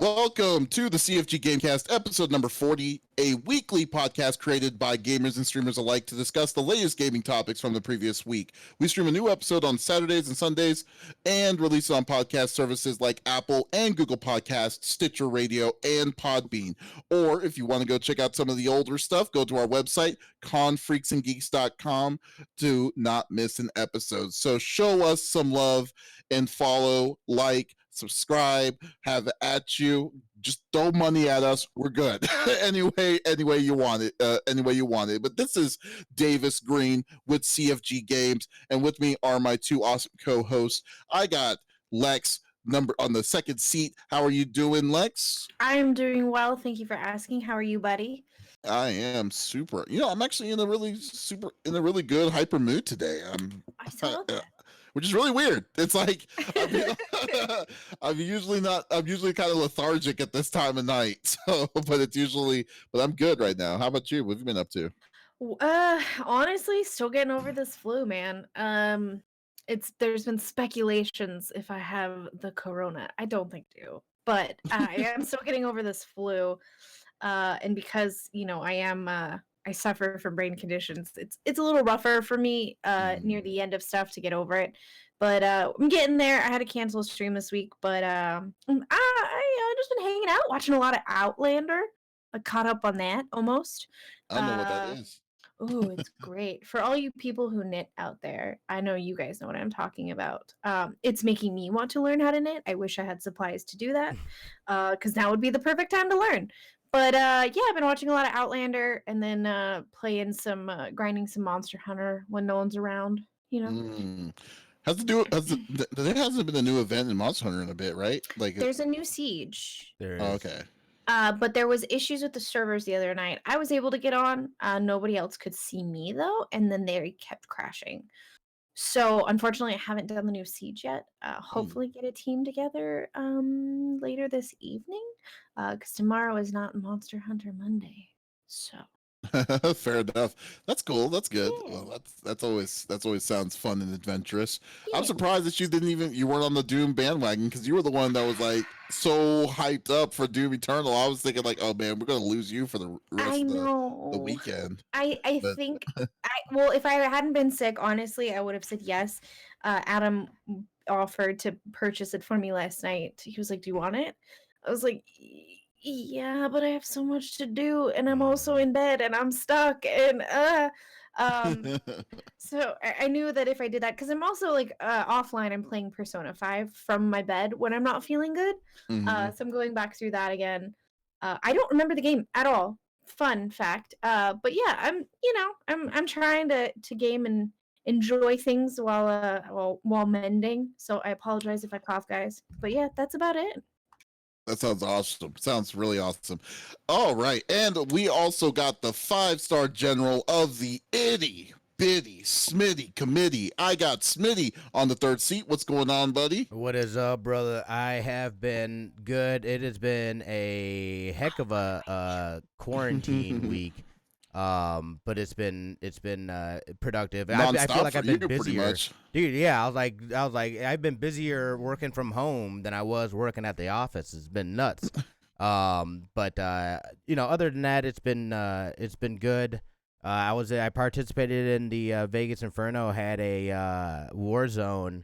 Welcome to the CFG GameCast, episode number 40, a weekly podcast created by gamers and streamers alike to discuss the latest gaming topics from the previous week. We stream a new episode on Saturdays and Sundays and release it on podcast services like Apple and Google Podcasts, Stitcher Radio, and Podbean. Or if you want to go check out some of the older stuff, go to our website, confreaksandgeeks.com, to not miss an episode. So show us some love and follow, like, subscribe, have it at you. Just throw money at us. We're good. anyway you want it. But this is Davis Green with CFG Games, and with me are my two awesome co-hosts. I got Lex number on the second seat. How are you doing, Lex? I'm doing well. Thank you for asking. How are you, buddy? I am super. I'm actually in a really good hyper mood today. I saw that. Which is really weird. It's like I'm usually kind of lethargic at this time of night. But I'm good right now. How about you? What have you been up to? Honestly, still getting over this flu, man. There's been speculations if I have the corona. I don't think I do, but I am still getting over this flu. And because I suffer from brain conditions, it's a little rougher for me near the end of stuff to get over it, but I'm getting there. I had to cancel a stream this week, but I just been hanging out, watching a lot of Outlander. I caught up on that almost. I don't know what that is. Oh, it's great. For all you people who knit out there, I know you guys know what I'm talking about. It's making me want to learn how to knit. I wish I had supplies to do that, because now would be the perfect time to learn. But yeah, I've been watching a lot of Outlander and then grinding some Monster Hunter when no one's around, There hasn't been a new event in Monster Hunter in a bit, right? Like there's a new siege. There is. Oh, okay. But there was issues with the servers the other night. I was able to get on. Nobody else could see me though, and then they kept crashing. So unfortunately, I haven't done the new siege yet. Hopefully get a team together later this evening, because tomorrow is not Monster Hunter Monday. So fair enough. That's cool. That's good. Yeah. Well, that's always sounds fun and adventurous. Yeah. I'm surprised that you weren't on the Doom bandwagon, because you were the one that was like so hyped up for Doom Eternal. I was thinking like, oh man, we're gonna lose you for the rest of the weekend. I think if I hadn't been sick, honestly, I would have said yes. Adam offered to purchase it for me last night. He was like, "Do you want it?" I was like, "Yeah, but I have so much to do, and I'm also in bed, and I'm stuck, and so I knew that if I did that, because I'm also like offline, I'm playing Persona 5 from my bed when I'm not feeling good. So I'm going back through that again. I don't remember the game at all. Fun fact. But yeah, I'm trying to game and enjoy things while mending. So I apologize if I cough, guys. But yeah, that's about it. That sounds awesome. Sounds really awesome. All right. And we also got the 5-star general of the itty bitty Smitty committee. I got Smitty on the third seat. What's going on, buddy? What is up, brother? I have been good. It has been a heck of a quarantine week. But it's been productive. I feel like I've been busier, dude. Yeah, I was like, I've been busier working from home than I was working at the office. It's been nuts. But other than that, it's been good. I participated in the Vegas Inferno. Had a Warzone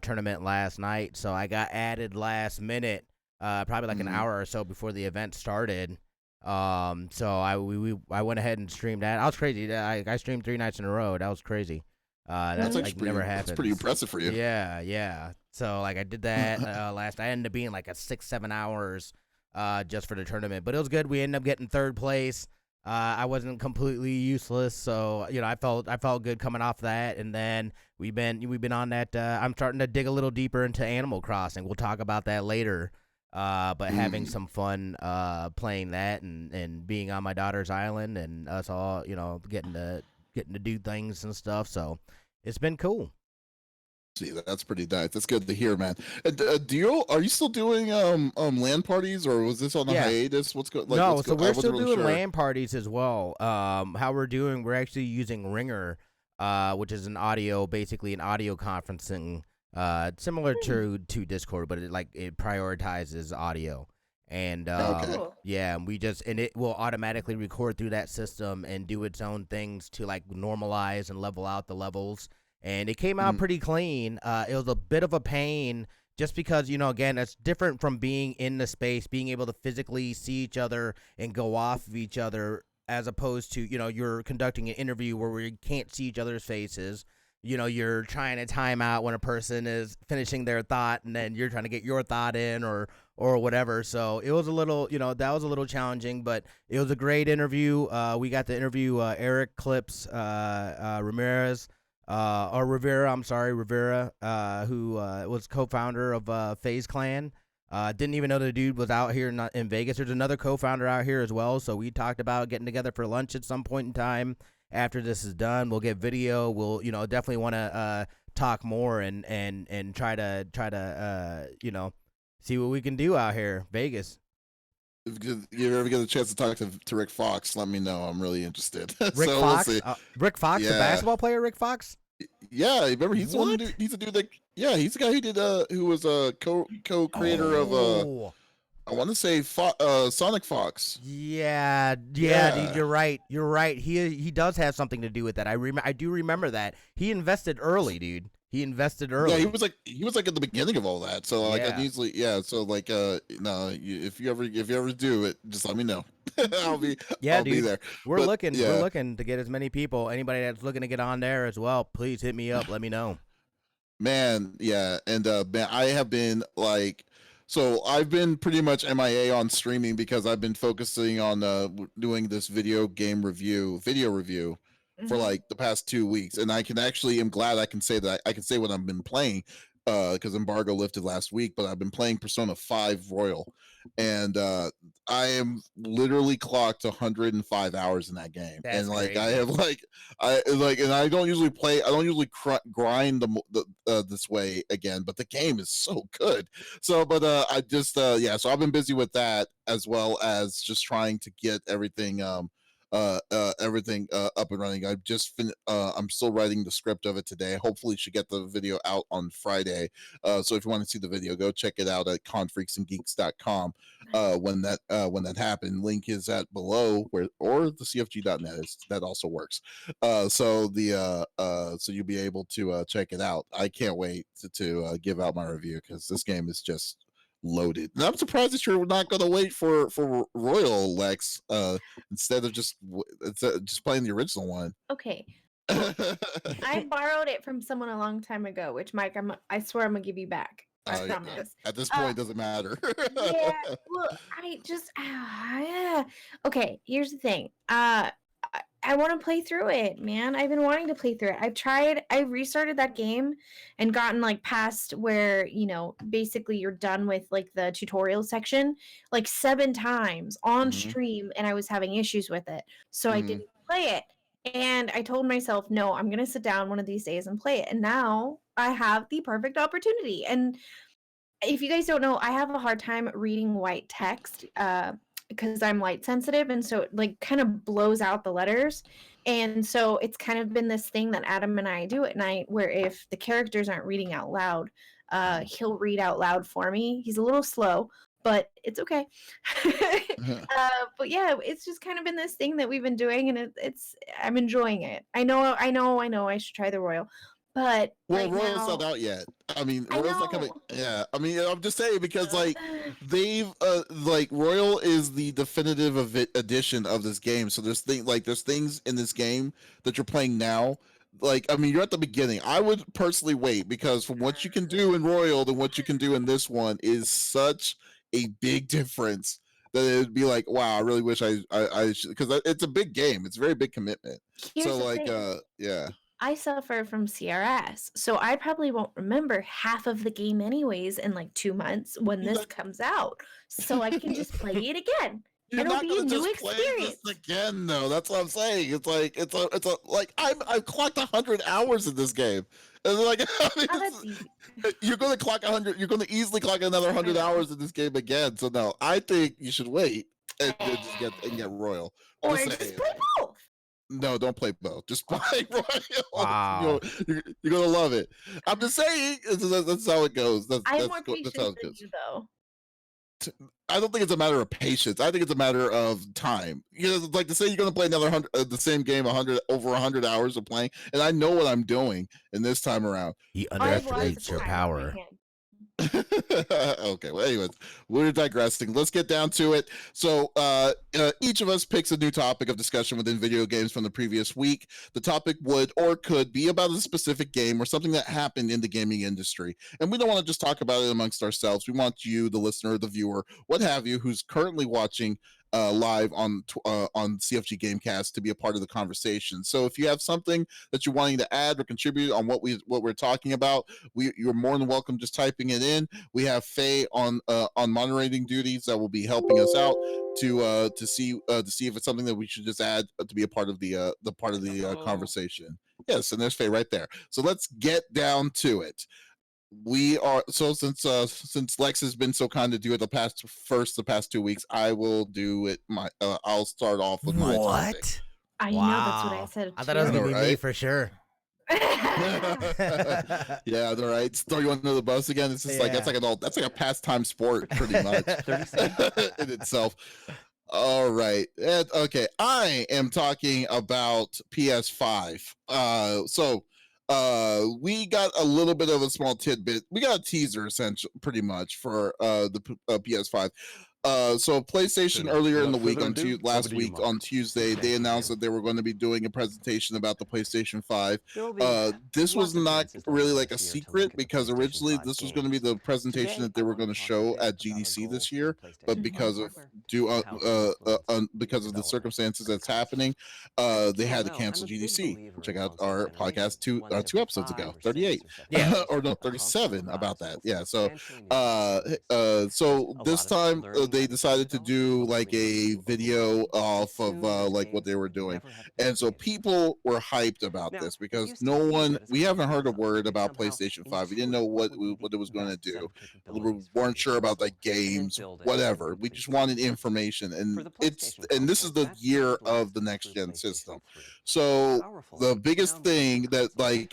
tournament last night, so I got added last minute, probably like an hour or so before the event started. So I went ahead and streamed that. I was crazy. I streamed 3 nights in a row. That was crazy. That's like never happened. That's pretty impressive for you. Yeah. So like I did that last. I ended up being like a 6-7 hours just for the tournament, but it was good. We ended up getting third place. I wasn't completely useless, so I felt good coming off that. And then we've been on that. I'm starting to dig a little deeper into Animal Crossing. We'll talk about that later. But having some fun playing that and being on my daughter's island and us all, getting to do things and stuff. So it's been cool. See, that's pretty nice. That's good to hear, man. Are you still doing LAN parties, or was this on a hiatus? What's going? No, so we're still doing LAN parties as well. How we're actually using Ringer, which is basically an audio conferencing, similar to Discord, but it prioritizes audio. And Okay. yeah, and it will automatically record through that system and do its own things to like normalize and level out the levels. And it came out pretty clean. It was a bit of a pain just because, again, it's different from being in the space, being able to physically see each other and go off of each other, as opposed to, you're conducting an interview where we can't see each other's faces. You're trying to time out when a person is finishing their thought, and then you're trying to get your thought in or whatever. So it was a little, that was a little challenging, but it was a great interview. We got to interview Eric Clips Ramirez, or Rivera, I'm sorry, Rivera, who was co-founder of FaZe Clan. Didn't even know the dude was out here in Vegas. There's another co-founder out here as well. So we talked about getting together for lunch at some point in time. After this is done, we'll get video. We'll, definitely want to talk more and try to see what we can do out here, Vegas. If you ever get a chance to talk to Rick Fox, let me know. I'm really interested. Rick so Fox, we'll see. Rick Fox, the basketball player, Rick Fox. Yeah, remember he's the one. He's a dude that. Yeah, he's the guy who did. Who was a co-creator of. I want to say Sonic Fox. Yeah, dude, you're right. You're right. He does have something to do with that. I do remember that. He invested early, dude. He invested early. Yeah, he was like at the beginning of all that. So like I easily So like if you ever do it, just let me know. I'll be there. We're looking to get as many people. Anybody that's looking to get on there as well, please hit me up. Let me know. Man, yeah, and man, I have been like. So I've been pretty much MIA on streaming because I've been focusing on doing this video review for like the past 2 weeks, and I'm glad I can say that I can say what I've been playing because embargo lifted last week, but I've been playing Persona 5 Royal, and I am literally clocked 105 hours in that game. That's and like crazy. I have and I don't usually grind this way again, but the game is so good. So but I just so I've been busy with that, as well as just trying to get everything everything up and running. I'm still writing the script of it today. Hopefully should get the video out on Friday. So if you want to see the video, go check it out at confreaksandgeeks.com when that happened. Link is at below or the cfg.net that also works. So you'll be able to check it out. I can't wait to give out my review because this game is just loaded. And I'm surprised that you're not going to wait for Royal, Lex, instead of just playing the original one. Okay. I borrowed it from someone a long time ago, which Mike, I swear I'm gonna give you back. I promise. At this point, it doesn't matter. Yeah. Well, I just okay. Here's the thing. I want to play through it, man. I've been wanting to play through it. I restarted that game and gotten like past where, basically you're done with like the tutorial section like 7 times on stream, and I was having issues with it. So I didn't play it. And I told myself, no, I'm going to sit down one of these days and play it. And now I have the perfect opportunity. And if you guys don't know, I have a hard time reading white text because I'm light sensitive, and so it like kind of blows out the letters. And so it's kind of been this thing that Adam and I do at night, where if the characters aren't reading out loud, he'll read out loud for me. He's a little slow, but it's okay. But yeah, it's just kind of been this thing that we've been doing, and I'm enjoying it. I know I should try the Royal. But Royal's not out yet. I mean, Royal's not coming. Yeah, I mean, I'm just saying because like they've like Royal is the definitive edition of this game. So there's things in this game that you're playing now. Like, I mean, you're at the beginning. I would personally wait because from what you can do in Royal to what you can do in this one is such a big difference that it would be like, wow, I really wish I should, because it's a big game. It's a very big commitment. Here's yeah. I suffer from CRS, so I probably won't remember half of the game anyways in like 2 months when this comes out. So I can just play it again. It'll be a new experience again, though. That's what I'm saying. It's like I've clocked 100 hours in this game. And like, you're going to clock 100. You're going to easily clock another 100 hours in this game again. So no, I think you should wait and just get Royal. Or just play both. No, don't play both. Just play Royal. Wow. You're gonna love it. I'm just saying. That's how it goes. I have more patience than you, though. I don't think it's a matter of patience. I think it's a matter of time. Like to say you're going to play the same game over 100 hours of playing, and I know what I'm doing. And this time around, He I have lots of underestimates your time on my power. hand. okay, well, anyways, we're digressing. Let's get down to it. So each of us picks a new topic of discussion within video games from the previous week. The topic would or could be about a specific game or something that happened in the gaming industry, and we don't want to just talk about it amongst ourselves. We want you, the listener, the viewer, what have you, who's currently watching live on CFG GameCast, to be a part of the conversation. So if you have something that you're wanting to add or contribute on what we're talking about, you're more than welcome just typing it in. We have Faye on moderating duties that will be helping us out to see if it's something that we should just add to be a part of the conversation. Yes, and there's Faye right there. So let's get down to it. We are since Lex has been so kind to do it the past 2 weeks, I will do it. I'll start off with my topic. What? I know, that's what I said. I thought it was too. gonna be me for sure. Yeah, all right. Throw you under the bus again. It's just like that's like a pastime sport, pretty much in itself. All right. Okay. I am talking about PS5. We got a little bit of a small tidbit. We got a teaser, essentially, pretty much, for the PS5. So PlayStation earlier in the week last week on Tuesday, they announced that they were going to be doing a presentation about the PlayStation 5. This was not really like a secret, because originally this was going to be the presentation that they were going to show at GDC this year, but because of because of the circumstances that's happening, they had to cancel GDC. Check out our podcast two episodes ago, 38, or no, 37 about that. Yeah. So this time they decided to do like a video off of like what they were doing, and so people were hyped about this because we haven't heard a word about PlayStation 5. We didn't know what it was going to do. We weren't sure about like games, whatever. We just wanted information, and this is the year of the next gen system. So the biggest thing that I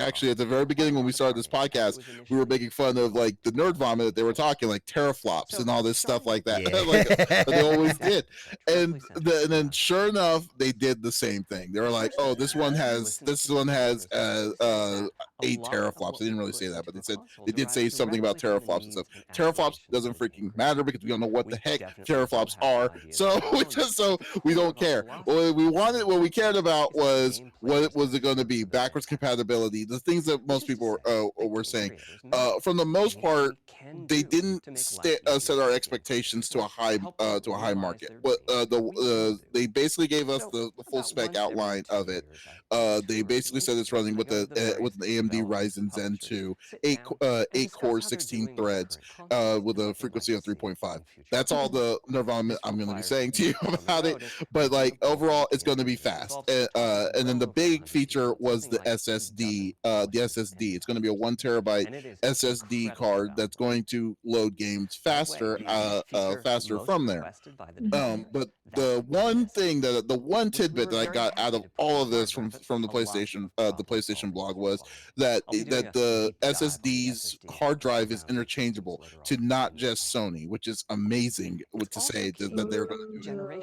actually, at the very beginning when we started this podcast, we were making fun of like the nerd vomit that they were talking, like teraflops and all this stuff like that. Like they always did. And then sure enough, they did the same thing. They were like, oh, this one has 8 teraflops. They didn't really say that, but they did say something about teraflops and stuff. Teraflops doesn't freaking matter because we don't know what the heck teraflops are. So we don't care. What we cared about was what was it going to be? Backwards compatibility, the things that most people were saying. For the most part, they didn't set our expectations to a high market. But they basically gave us the full spec outline of it. They basically said it's running with an AMD Ryzen Zen 2, 8 cores, 16 threads, with a frequency of 3.5. That's all the Nirvana I'm going to be saying to you about it. But like overall, it's going to be fast. And then the big feature was the SSD. It's going to be a 1 terabyte SSD card that's going to load games faster from there. But the one tidbit that I got out of all of this from the PlayStation blog was that the SSD's hard drive is interchangeable to not just Sony, which is amazing to say that they're going to do.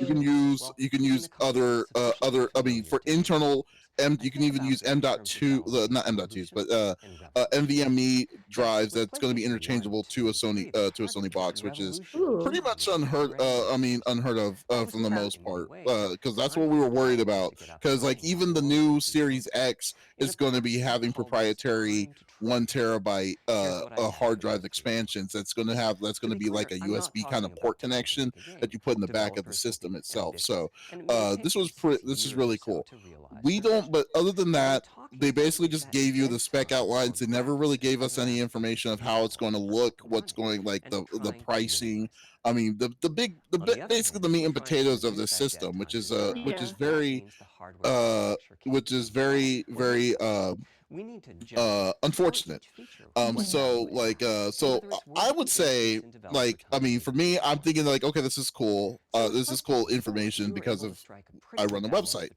You can use other I mean, for internal you can even use M.2, not M.2s, but NVMe drives that's going to be interchangeable to a Sony box, which is pretty much unheard of for the most part, because that's what we were worried about. Because like even the new Series X is going to be having proprietary 1 terabyte hard drive expansions. That's going to be like a USB kind of port connection that you put in the back of the system itself. So this is really cool. But other than that, they basically just gave you the spec outlines. They never really gave us any information of how it's going to look, what's going, like the pricing. I mean, basically the meat and potatoes of this system, which is very unfortunate. So like I would say, like, I mean, for me, I'm thinking like, okay, this is cool. This is cool information because of I run a website.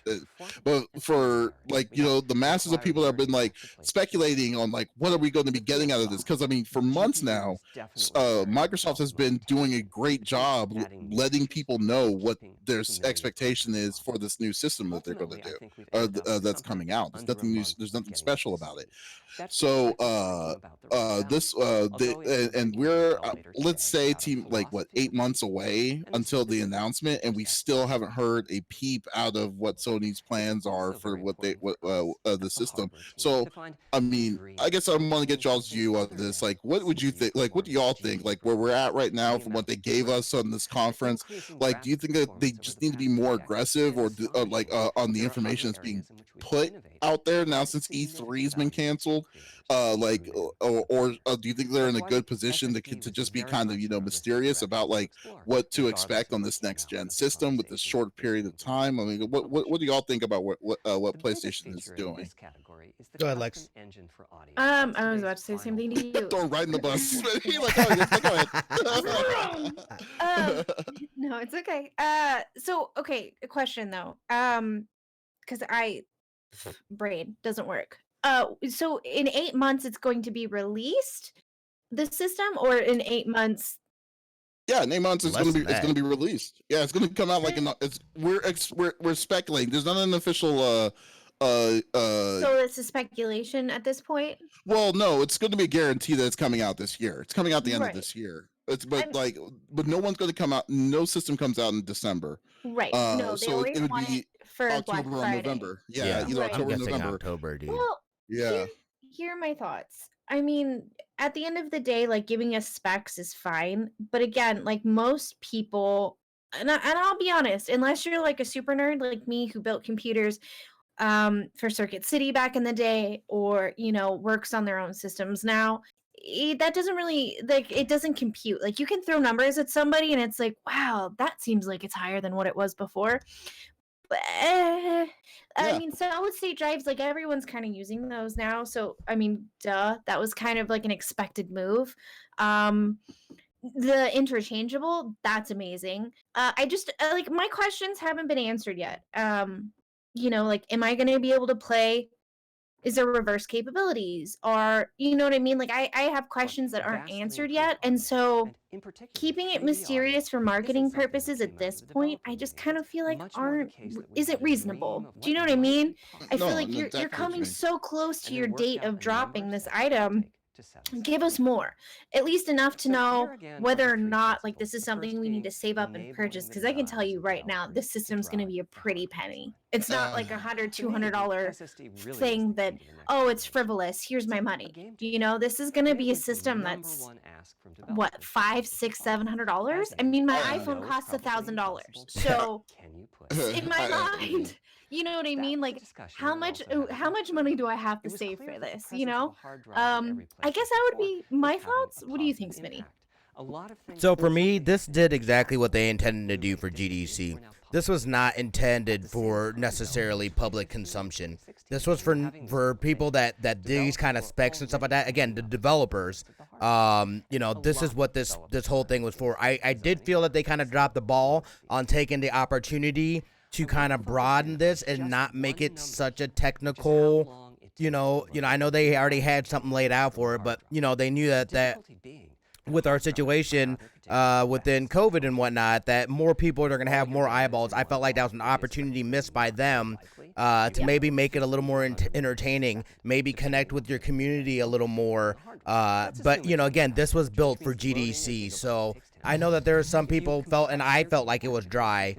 But for like, you know, the masses of people that have been like speculating on like what are we going to be getting out of this? Because I mean, for months now, Microsoft has been doing a great job letting people know what their expectation is for this new system that they're going to do, that's coming out. There's nothing new. There's nothing special about it. So and we're let's say team like what 8 months away until the announcement, and we still haven't heard a peep out of what Sony's plans are for the system. So I mean, I guess I want to get y'all's view on this. Like, what would you think? Like, what do y'all think? Like, where we're at right now from what they gave us on this conference, like, do you think that they just need to be more aggressive, or like on the information that's being put out there now since E3 has been canceled? Like, or do you think they're in a good position to just be kind of, you know, mysterious about like what to expect on this next gen system with this short period of time? I mean, what do y'all think about what PlayStation is doing? Go ahead, Lex. I was about to say the same thing to you. Don't ride in the bus. Like, oh, yes, go ahead. No, it's okay. So okay, a question though. Because brain doesn't work. So in 8 months it's going to be released, the system, or in 8 months? Yeah, in 8 months it's gonna be released. Yeah, it's gonna come out like we're speculating. There's not an official so it's a speculation at this point. Well, no, it's going to be a guarantee that it's coming out this year. It's coming out the end of this year. But no one's going to come out. No system comes out in December. Right. No, they so always it would want be it for October Black or Friday. November. Yeah, either right. October or I'm guessing November. October, dude. Well, yeah. Here are my thoughts. I mean, at the end of the day, like, giving us specs is fine, but again, like, most people, and I'll be honest, unless you're like a super nerd like me who built computers for Circuit City back in the day, or, you know, works on their own systems now, that doesn't really, like, it doesn't compute. Like, you can throw numbers at somebody and it's like, wow, that seems like it's higher than what it was before. But I mean, solid state drives, like, everyone's kind of using those now, so I mean, duh, that was kind of like an expected move. The interchangeable, that's amazing. I just like, my questions haven't been answered yet. You know, like, am I going to be able to play? Is there reverse capabilities? Or, you know what I mean? Like, I have questions that aren't answered yet. And so keeping it mysterious for marketing purposes at this point, I just kind of feel like isn't reasonable. Do you know what I mean? I feel like you're coming so close to your date of dropping this item. Give us more, at least enough to know whether or not, like, this is something we need to save up and purchase, because I can tell you right now, this system's going to be a pretty penny. It's not like $100-$200 thing that, oh, it's frivolous, here's my money. You know, this is going to be a system that's what, $500-$700. I mean, my iPhone costs $1,000, so in my mind, you know what I mean? Like, how much money do I have to save for this? You know, I guess that would be my thoughts. What do you think, Smitty? So for me, this did exactly what they intended to do for GDC. This was not intended for necessarily public consumption. This was for people that these kind of specs and stuff like that. Again, the developers. You know, this is what this whole thing was for. I did feel that they kind of dropped the ball on taking the opportunity to kind of broaden this and not make it such a technical, you know, I know they already had something laid out for it, but, you know, they knew that with our situation within COVID and whatnot, that more people are going to have more eyeballs. I felt like that was an opportunity missed by them to maybe make it a little more entertaining, maybe connect with your community a little more. But, you know, again, this was built for GDC, so I know that there are some people and I felt like it was dry.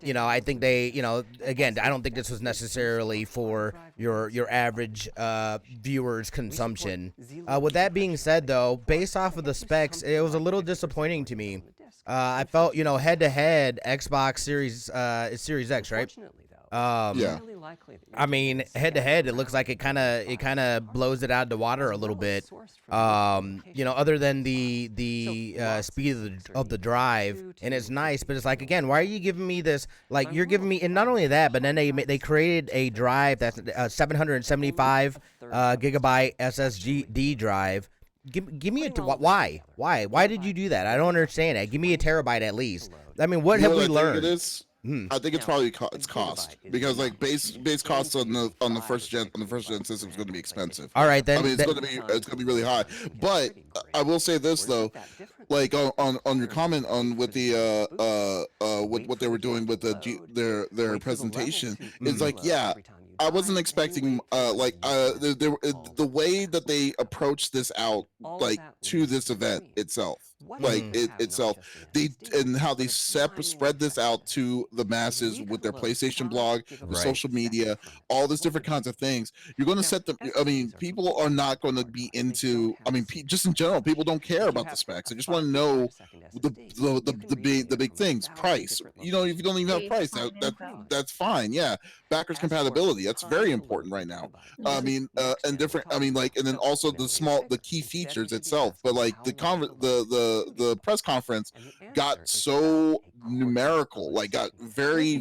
You know, I think they, you know, again, I don't think this was necessarily for your average viewer's consumption. With that being said, though, based off of the specs, it was a little disappointing to me. I felt, you know, head-to-head, Xbox Series X, right? Yeah. I mean, head to head, it looks like it kind of blows it out of the water a little bit. Other than the speed of the drive, and it's nice, but it's like, again, why are you giving me this? Like, you're giving me, and not only that, but then they created a drive that's a 775 gigabyte SSD drive. Give me why did you do that? I don't understand it. Give me a terabyte at least. I mean, what have we learned? I think it's probably it's cost, because like base costs on the first gen system is going to be expensive. All right, then. I mean, it's going to be really high. But I will say this though, like on your comment on with the with what they were doing with their presentation, is like, yeah, I wasn't expecting the way that they approached this out, like, to this event itself, like itself, and how they spread this out to the masses with their PlayStation blog, the social media, all these different kinds of things. You're going to set them. I mean, people are not going to be into. I mean, just in general, people don't care about the specs. They just want to know the big things. Price. You know, if you don't even have price, that's fine. Yeah, backwards compatibility. That's very important right now. I mean, and different. I mean, like, and then also the key features itself. But like the press conference got so numerical, like got very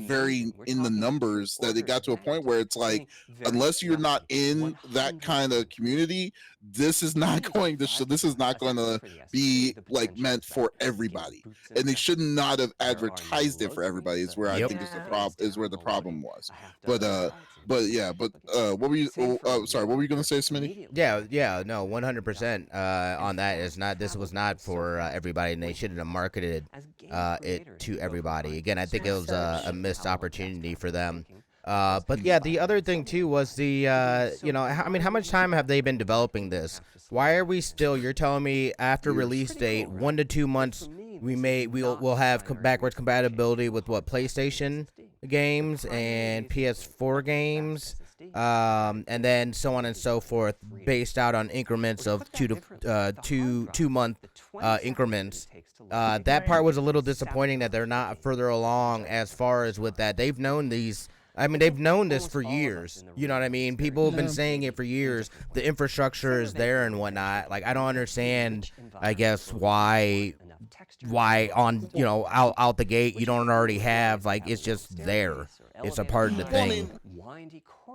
in the numbers, that it got to a point where it's like, unless you're not in that kind of community, this is not going to be like meant for everybody, and they should not have advertised it for everybody. Is where I think is where the problem was. But what were you? Sorry, what were you going to say, Smitty? Yeah, no, 100% on that. This was not for everybody, and they shouldn't have marketed it to everybody. Again, I think it was a missed opportunity for them. But yeah, the other thing too was I mean, how much time have they been developing this? Why are we still? You're telling me after release date, 1 to 2 months, we'll have backwards compatibility with what, PlayStation games and PS4 games, and then so on and so forth, based out on increments of 2 month increments. That part was a little disappointing, that they're not further along as far as with that. They've known these. I mean, they've known this for years. You know what I mean? People have been saying it for years. The infrastructure is there and whatnot. Like, I don't understand, I guess, why on, out the gate you don't already have, like, it's just there. It's a part of the thing.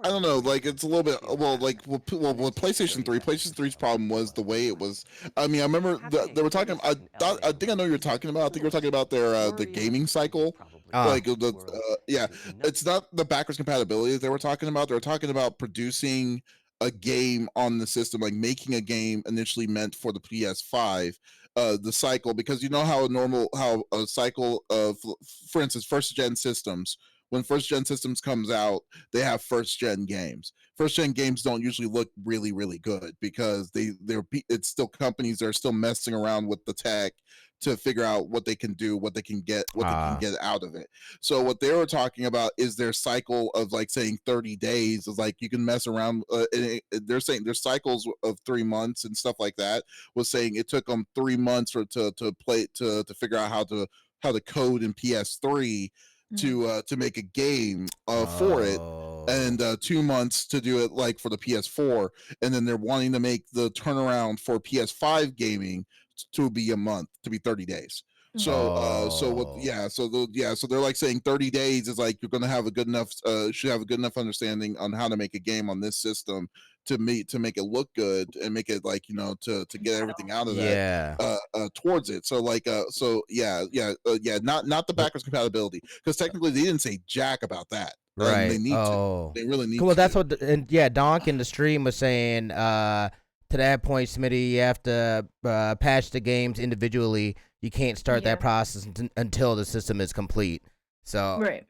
I don't know, like, it's a little bit, with PlayStation 3, PlayStation 3's problem was the way it was. I mean, I remember they were talking, I think I know what you're talking about. I think we're talking about their the gaming cycle. It's not the backwards compatibility that they were talking about. They were talking about producing a game on the system, like making a game initially meant for the PS5. The cycle, because you know how a cycle of, for instance, first gen systems. When first gen systems comes out, they have first gen games. First gen games don't usually look really good, because it's still companies that are still messing around with the tech to figure out what they can do, what they can get out of it. So what they were talking about is their cycle of, like, saying 30 days is like, you can mess around. They're saying their cycles of 3 months and stuff like that, was saying it took them 3 months to figure out how to code in PS3 to make a game for it, and 2 months to do it, like, for the PS4, and then they're wanting to make the turnaround for PS5 gaming to be a month, to be 30 days. So so they're like saying 30 days is like, you're going to have a good enough should have a good enough understanding on how to make a game on this system to make it look good, and make it, like, to get everything out of that towards it. So like not the backwards compatibility, because technically they didn't say jack about that. Right. They need to. They really need to. Well, that's what Donk in the stream was saying. To that point, Smitty, you have to patch the games individually. You can't start that process until the system is complete. So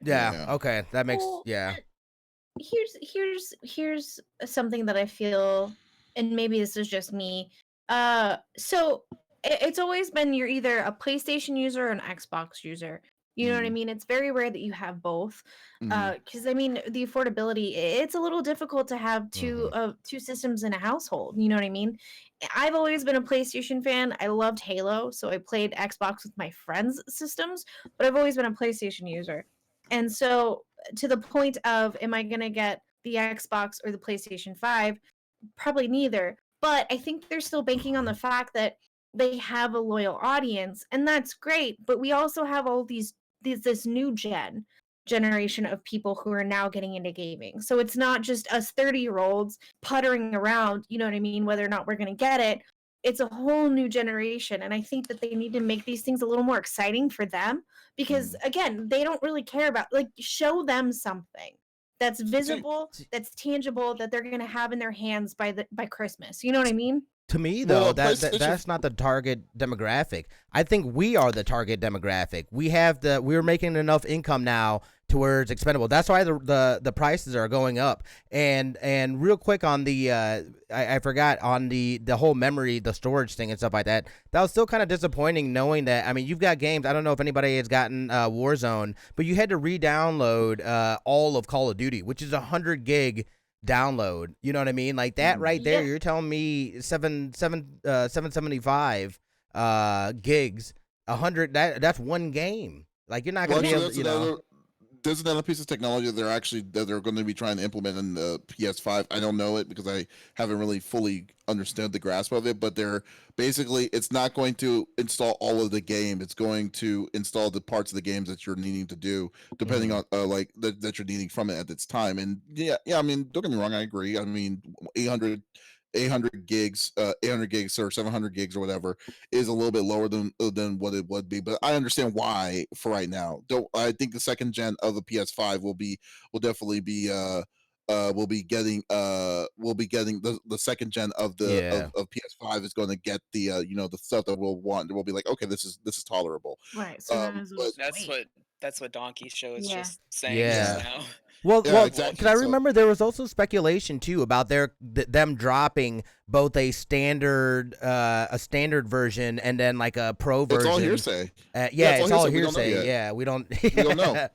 okay, that makes Here's something that I feel, and maybe this is just me. So it's always been, you're either a PlayStation user or an Xbox user. You know what I mean? It's very rare that you have both. Because I mean, the affordability, it's a little difficult to have two systems in a household. You know what I mean? I've always been a PlayStation fan. I loved Halo, so I played Xbox with my friends' systems, but I've always been a PlayStation user. And so to the point of, am I going to get the Xbox or the PlayStation 5? Probably neither. But I think they're still banking on the fact that they have a loyal audience, and that's great. But we also have all this new generation of people who are now getting into gaming. So it's not just us 30-year-olds puttering around, you know what I mean, whether or not we're going to get it. It's a whole new generation, and I think that they need to make these things a little more exciting for them because again, they don't really care about, like, show them something that's visible, that's tangible, that they're going to have in their hands by Christmas. You know what I mean? To me, though, Well, that's not the target demographic. I think we are the target demographic. We're making enough income now to where it's expendable. That's why the prices are going up. And real quick on the I forgot on the whole memory, the storage thing and stuff like that. That was still kind of disappointing knowing that. I mean, you've got games. I don't know if anybody has gotten Warzone, but you had to re-download all of Call of Duty, which is 100 gig download. You know what I mean? Like that right there. You're telling me 775 gigs, 100. That's one game. Like you're not gonna be able to, you know. There's another piece of technology that they're going to be trying to implement in the PS5. I don't know it because I haven't really fully understood the grasp of it, but they're basically, it's not going to install all of the game. It's going to install the parts of the games that you're needing to do, depending on that you're needing from it at its time. And yeah. I mean, don't get me wrong. I agree. I mean, 800 gigs or 700 gigs or whatever is a little bit lower than what it would be, but I understand why for right now. I think the second gen of the PS5 will definitely be we'll be getting the second gen of the of PS5 is going to get the the stuff that we'll want. We'll be like, okay, this is tolerable. Right. So that's what Donkey Show is just saying now. Well, exactly. Because I remember there was also speculation too about them dropping both a standard version and then like a pro version. It's all hearsay. It's all hearsay. Yeah, we don't know.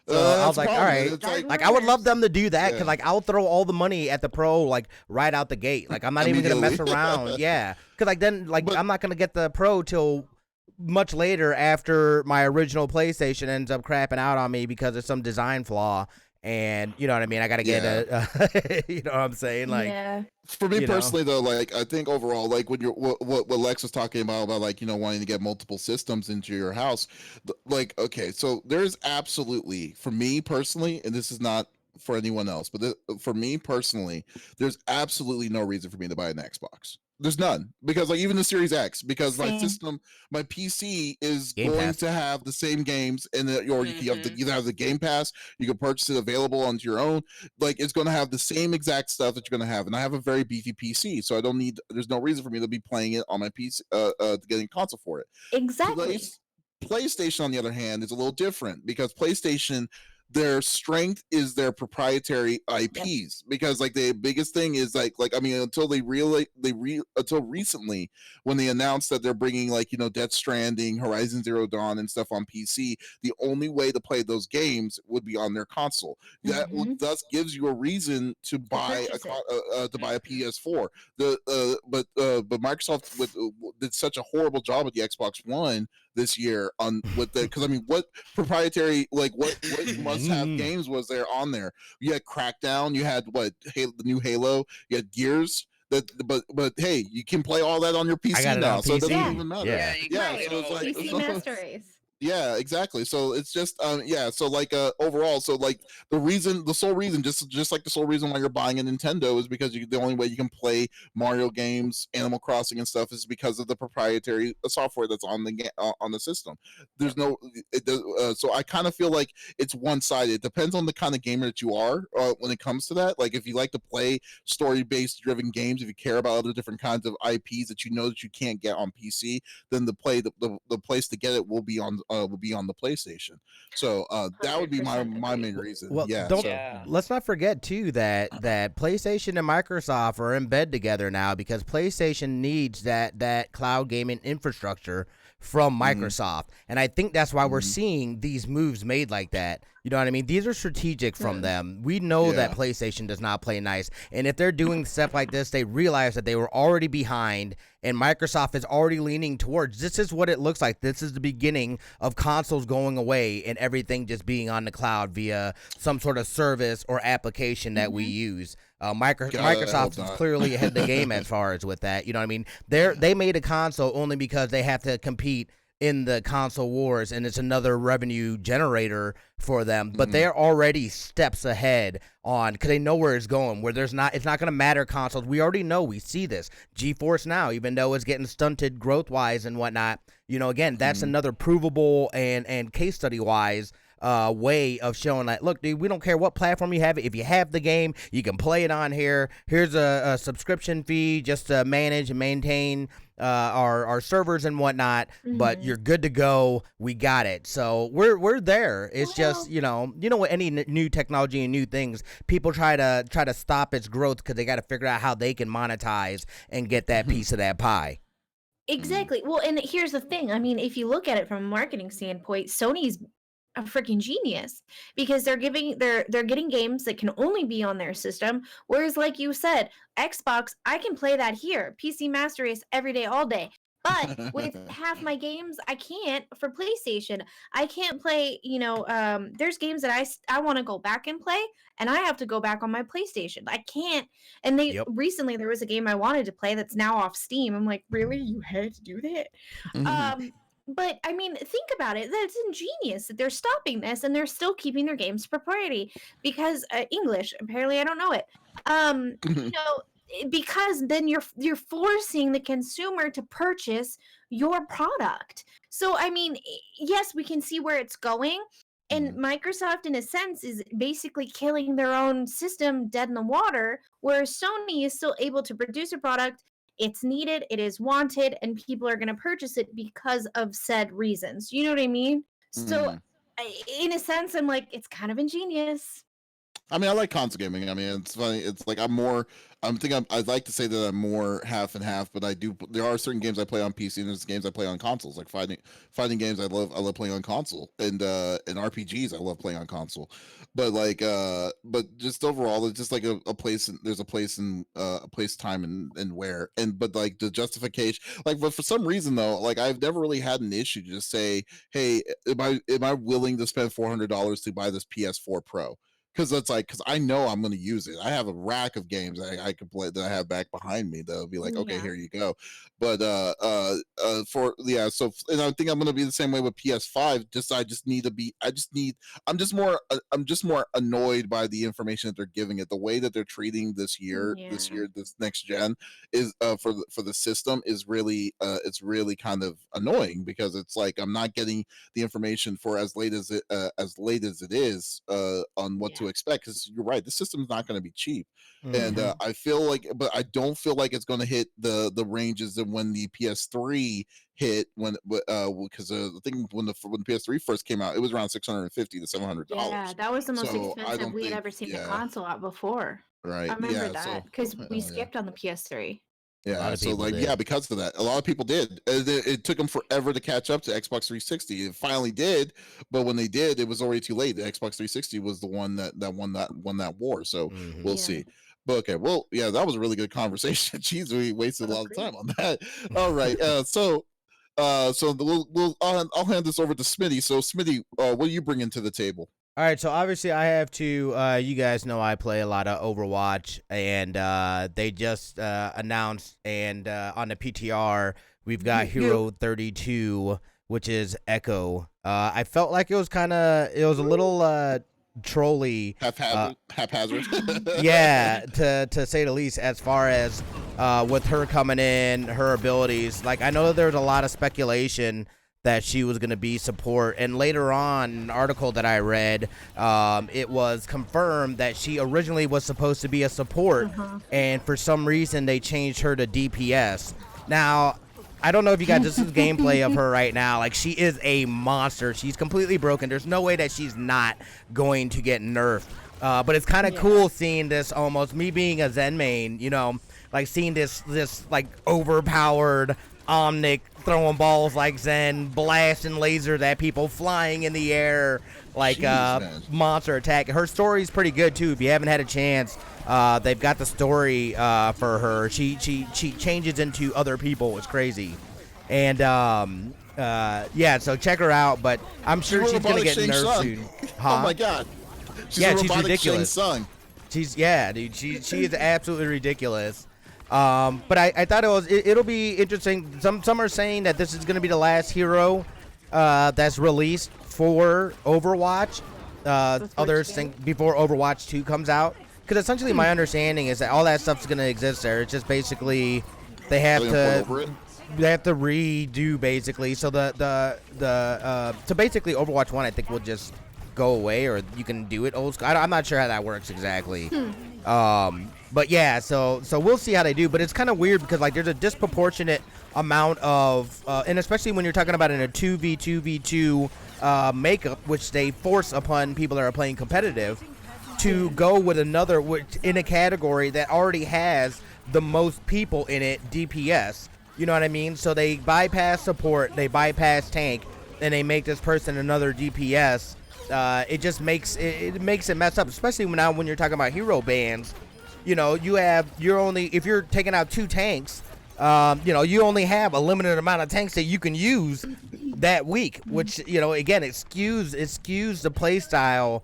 So I was like, all right, like I would love them to do that because like I'll throw all the money at the pro like right out the gate. Like I'm not even gonna mess around. Yeah, because like then I'm not gonna get the pro till much later after my original PlayStation ends up crapping out on me because of some design flaw. And you know what I mean? I got to get you know what I'm saying? Like, for me personally, though, like I think overall, like when you're what Lex was talking about like wanting to get multiple systems into your house, like okay, so there's absolutely, for me personally, and this is not for anyone else, but for me personally, there's absolutely no reason for me to buy an Xbox. There's none, because like even the Series X, because my PC is going to have the same games, and you either have the Game Pass, you can purchase it available onto your own. Like it's going to have the same exact stuff that you're going to have, and I have a very beefy PC, so there's no reason for me to be playing it on my PC, getting a console for it. Exactly. PlayStation, on the other hand, is a little different because PlayStation, their strength is their proprietary IPs, because like the biggest thing is like I mean until until recently when they announced that they're bringing like Death Stranding, Horizon Zero Dawn and stuff on PC, the only way to play those games would be on their console. That thus gives you a reason to buy a PS4. But Microsoft did such a horrible job with the Xbox One this year because I mean, what proprietary what must-have games was there on there? You had Crackdown, you had the new Halo, you had Gears. But hey, you can play all that on your PC now, so it doesn't even matter. So it's like PC Master Race. Yeah, exactly. So it's just so like overall, so like the sole reason just like the sole reason why you're buying a Nintendo is because the only way you can play Mario games, Animal Crossing and stuff is because of the proprietary software that's on the system. There's no so I kind of feel like it's one-sided. It depends on the kind of gamer that you are when it comes to that. Like if you like to play story-based driven games, if you care about other different kinds of IPs that that you can't get on PC, then the place to get it will be on the PlayStation. So that would be my main reason. Well, let's not forget too that PlayStation and Microsoft are in bed together now because PlayStation needs that cloud gaming infrastructure from Microsoft. And I think that's why we're seeing these moves made like that. You know what I mean? These are strategic from them. We know that PlayStation does not play nice. And if they're doing stuff like this, they realize that they were already behind And Microsoft is already leaning towards, this is what it looks like. This is the beginning of consoles going away and everything just being on the cloud via some sort of service or application that we use. Microsoft is clearly ahead of the game as far as with that. You know what I mean? They made a console only because they have to compete in the console wars, and it's another revenue generator for them. But they're already steps ahead on, because they know where it's going, where it's not going to matter consoles. We already know, we see this. GeForce Now, even though it's getting stunted growth-wise and whatnot, you know, again, that's another provable and case study-wise way of showing that, look, dude, we don't care what platform you have it. If you have the game, you can play it on here. Here's a subscription fee just to manage and maintain our servers and whatnot, but you're good to go. We got it. So we're there. It's just, you know what, any new technology and new things, people try to stop its growth because they got to figure out how they can monetize and get that piece of that pie. Exactly. Well, and here's the thing. I mean, if you look at it from a marketing standpoint, Sony's a freaking genius, because they're getting games that can only be on their system, whereas, like you said, Xbox, I can play that here, PC Master Race every day, all day. But with half my games, I can't for PlayStation. I can't play, there's games that I want to go back and play, and I have to go back on my PlayStation. I can't. And recently there was a game I wanted to play that's now off Steam. I'm like, really? You had to do that? But I mean, think about it. That's ingenious that they're stopping this and they're still keeping their games proprietary because English. Apparently, I don't know it. Because then you're forcing the consumer to purchase your product. So I mean, yes, we can see where it's going, and Microsoft, in a sense, is basically killing their own system dead in the water, whereas Sony is still able to produce a product. It's needed, it is wanted, and people are going to purchase it because of said reasons. You know what I mean? So, in a sense, I'm like, it's kind of ingenious. I mean, I like console gaming. I mean, it's funny. It's like I'd like to say that I'm more half and half, but there are certain games I play on PC and there's games I play on consoles. Like fighting games, I love playing on console, and RPGs I love playing on console. But but just overall, it's just like a place. There's a place in a place, time, and where. But like the justification, but for some reason though, like I've never really had an issue to just say, hey, am I willing to spend $400 to buy this PS4 Pro? Because I know I'm going to use it. I have a rack of games I could play that I have back behind me that'll be like, okay, here you go. But so and I think I'm going to be the same way with PS5. I'm just more annoyed by the information that they're giving it. The way that they're treating this next gen is for the system is really it's really kind of annoying, because it's like I'm not getting the information for as late as it is on what to expect, because you're right, the system's not going to be cheap. And I feel like, but I don't feel like it's going to hit the ranges of when the PS3 hit, because I think when the PS3 first came out, it was around $650 to $700. Yeah, that was the most expensive we had ever seen a console out before. Right. I remember that because we skipped on the PS3. Yeah, so because of that, a lot of people did. It took them forever to catch up to Xbox 360. It finally did, but when they did, it was already too late. The Xbox 360 was the one that won that war. So we'll see. But okay, well, yeah, that was a really good conversation. Jeez, we wasted a lot of time on that. All right, so I'll hand this over to Smitty. So Smitty, what are you bringing to the table? All right, so obviously I have to, you guys know I play a lot of Overwatch, and they just announced, and on the PTR, we've got Hero 32, which is Echo. I felt like it was a little trolly. Haphazard. Yeah, to say the least, as far as with her coming in, her abilities. Like, I know that there was a lot of speculation that she was going to be support, and later on, an article that I read, it was confirmed that she originally was supposed to be a support, and for some reason they changed her to DPS. Now, I don't know if you guys, this is gameplay of her right now. Like, she is a monster. She's completely broken. There's no way that she's not going to get nerfed. But it's kind of cool seeing this, almost me being a Zen main, like seeing this like overpowered Omnic throwing balls like Zen, blasting lasers at people, flying in the air like monster attack. Her story's pretty good too. If you haven't had a chance, they've got the story for her. She changes into other people. It's crazy, and yeah. So check her out. But I'm sure she's gonna get nerfed soon. Huh? Oh my god. She's ridiculous. Dude. She is absolutely ridiculous. But I thought it'll be interesting. Some are saying that this is going to be the last hero that's released for Overwatch. Others think before Overwatch 2 comes out. Because essentially my understanding is that all that stuff's going to exist there. It's just basically they have to redo basically. So so basically Overwatch 1 I think will just go away, or you can do it old school. I'm not sure how that works exactly. But yeah, so we'll see how they do. But it's kind of weird because like there's a disproportionate amount of, and especially when you're talking about in a 2v2v2 makeup, which they force upon people that are playing competitive, to go with another in a category that already has the most people in it, DPS. You know what I mean? So they bypass support, they bypass tank, and they make this person another DPS. It just makes it mess up, especially when you're talking about hero bans. You know, if you're taking out 2 tanks, you only have a limited amount of tanks that you can use that week, which, again, it skews the play style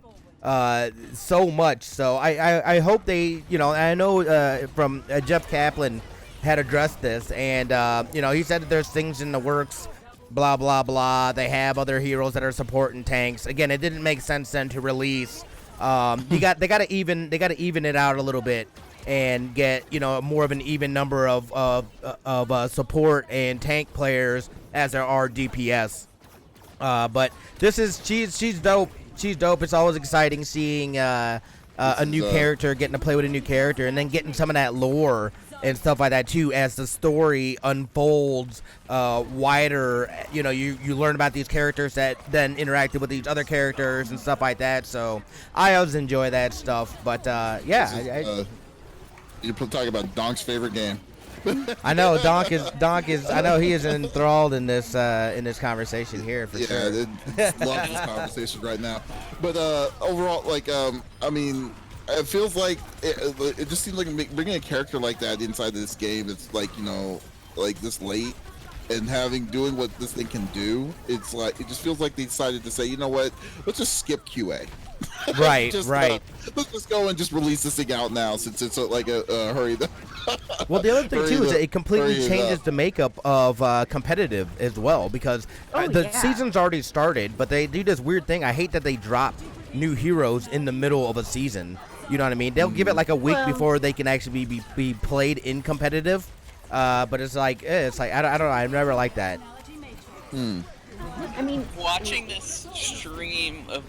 so much. So I hope they, I know from Jeff Kaplan had addressed this, and he said that there's things in the works, blah blah blah. They have other heroes that are supporting tanks. Again, it didn't make sense then to release. They got to even it out a little bit and get more of an even number of support and tank players as there are DPS. But she's dope. She's dope. It's always exciting seeing a new character, getting to play with a new character, and then getting some of that lore and stuff like that too as the story unfolds wider. You learn about these characters that then interacted with these other characters and stuff like that. So I always enjoy that stuff. But you're talking about Donk's favorite game. I know Donk is. I know he is enthralled in this conversation here for sure. Yeah, love this conversation right now. But overall, I mean, it feels like it just seems like bringing a character like that inside this game. It's like this late and doing what this thing can do. It's like it just feels like they decided to say, you know what, let's just skip QA. Right. Let's just go and just release this thing out now, since it's like a hurry. Well, the other thing too is that it completely changes the makeup of competitive as well, because the season's already started, but they do this weird thing. I hate that they drop new heroes in the middle of a season. You know what I mean? They'll give it like a week before they can actually be played in competitive. But it's like I don't know. I've never liked that. I mean, watching this stream of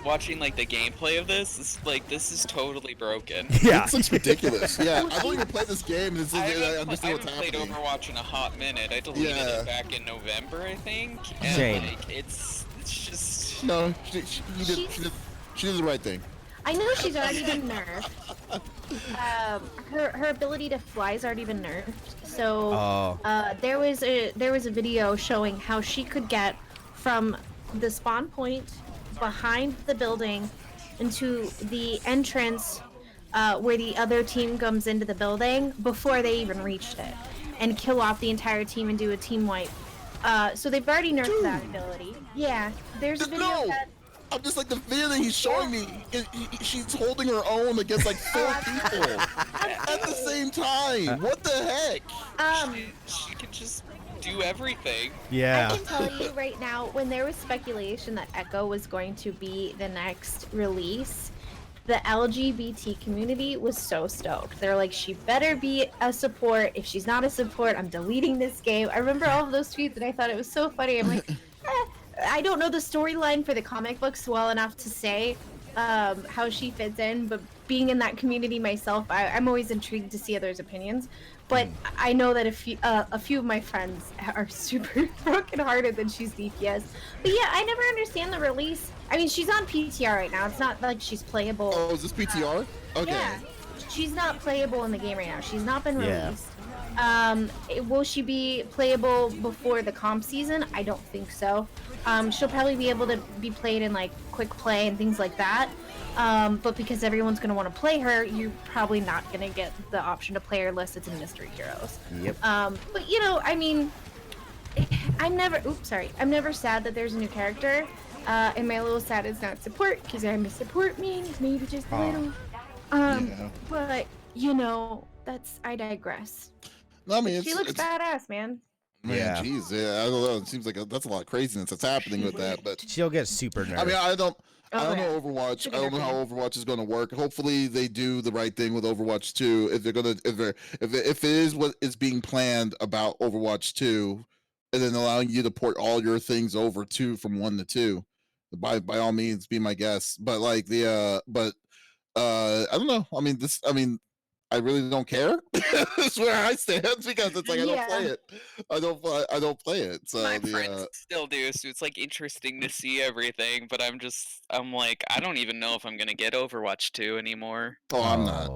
watching the gameplay of this is totally broken. Yeah, it looks ridiculous. Yeah, I've only played this game. I haven't played Overwatch in a hot minute. I deleted it back in November, I think. And Shame. It's just she did the right thing. I know she's already been nerfed. Her ability to fly has already been nerfed. So there was a video showing how she could get from the spawn point behind the building into the entrance where the other team comes into the building before they even reached it, and kill off the entire team and do a team wipe. So they've already nerfed that ability. Yeah, there's a video that. I'm just like the video that he's showing me. She's holding her own against like 4 people at the same time. What the heck? She can just do everything. Yeah. I can tell you right now, when there was speculation that Echo was going to be the next release, the LGBT community was so stoked. They're like, she better be a support. If she's not a support, I'm deleting this game. I remember all of those tweets, and I thought it was so funny. I'm like, I don't know the storyline for the comic books well enough to say how she fits in, but being in that community myself, I'm always intrigued to see others' opinions. But I know that a few of my friends are super brokenhearted that she's DPS. But yeah, I never understand the release. I mean, she's on PTR right now. It's not like she's playable. Oh, is this PTR? Okay. Yeah, she's not playable in the game right now. She's not been released. Will she be playable before the comp season? I don't think so. She'll probably be able to be played in like quick play and things like that. But because everyone's going to want to play her, you're probably not going to get the option to play her unless it's in Mystery Heroes. Yep. But you know, I mean, I'm never sad that there's a new character. And my little sad is not support, because I'm a support main, maybe just a little. But you know, I digress. No, I mean, She looks badass, man. Yeah. Geez, I don't know. It seems like that's a lot of craziness that's happening with that. But She'll get super nervous. I mean, I don't yeah. know Overwatch. Should I don't know how Overwatch is going to work. Hopefully, they do the right thing with Overwatch 2. If it is what is being planned about Overwatch 2, and then allowing you to port all your things over from 1 to 2, by all means, be my guest. But like I don't know. I really don't care. That's where I stand, because it's like I don't play it. I don't play it. So my friends still do, so it's like interesting to see everything. But I'm like, I don't even know if I'm gonna get Overwatch 2 anymore. Oh, I'm not.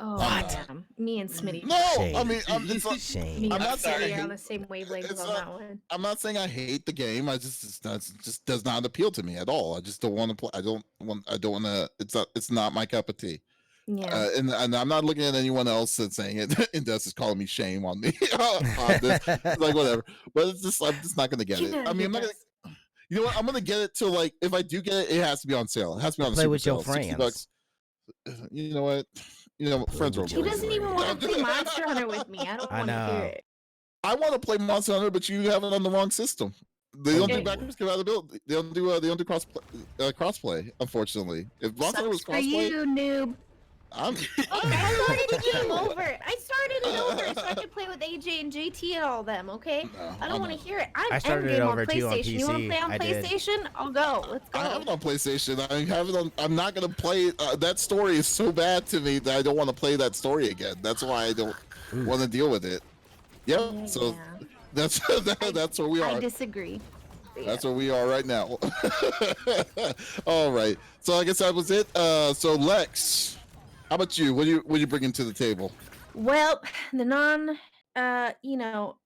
Oh, damn. Me and Smitty. No, Shame. I mean, it's not, Shame. Me I'm and not saying Smitty I are on hate- the same wavelength it's on not- that one. I'm not saying I hate the game. I just does not appeal to me at all. I just don't want to play. I don't want to. It's not my cup of tea. Yeah. And I'm not looking at anyone else that's saying it. And Dust is calling me shame on me on this. Like whatever. But I'm just not gonna get it. I mean, I'm not gonna. You know what? I'm gonna get it till like if I do get it, it has to be on sale. It has to be on Play super with your sale. $60. friends. You know what? Friends are. He doesn't even want to play Monster Hunter with me. I don't want to hear it. I want to play Monster Hunter, but you have it on the wrong system. They don't do Okay. backwards compatibility. They don't do crossplay. Unfortunately, if Monster Hunter was Sucks for crossplay, you, noob. I'm. I started the game over. I started it over so I could play with AJ and JT and all them, okay? No, I don't want to hear it. I started it endgame over on too on PlayStation. You want to PC. play on I did. PlayStation? I'll go. Let's go. I have it on PlayStation. I have it on. I'm not gonna play it. That story is so bad to me that I don't want to play that story again. That's why I don't want to deal with it. Yep. Yeah, So yeah. that's where we are. I disagree. But That's where we are right now. All right. So I guess that was it. So Lex, how about you? What are you bringing to the table? Well, the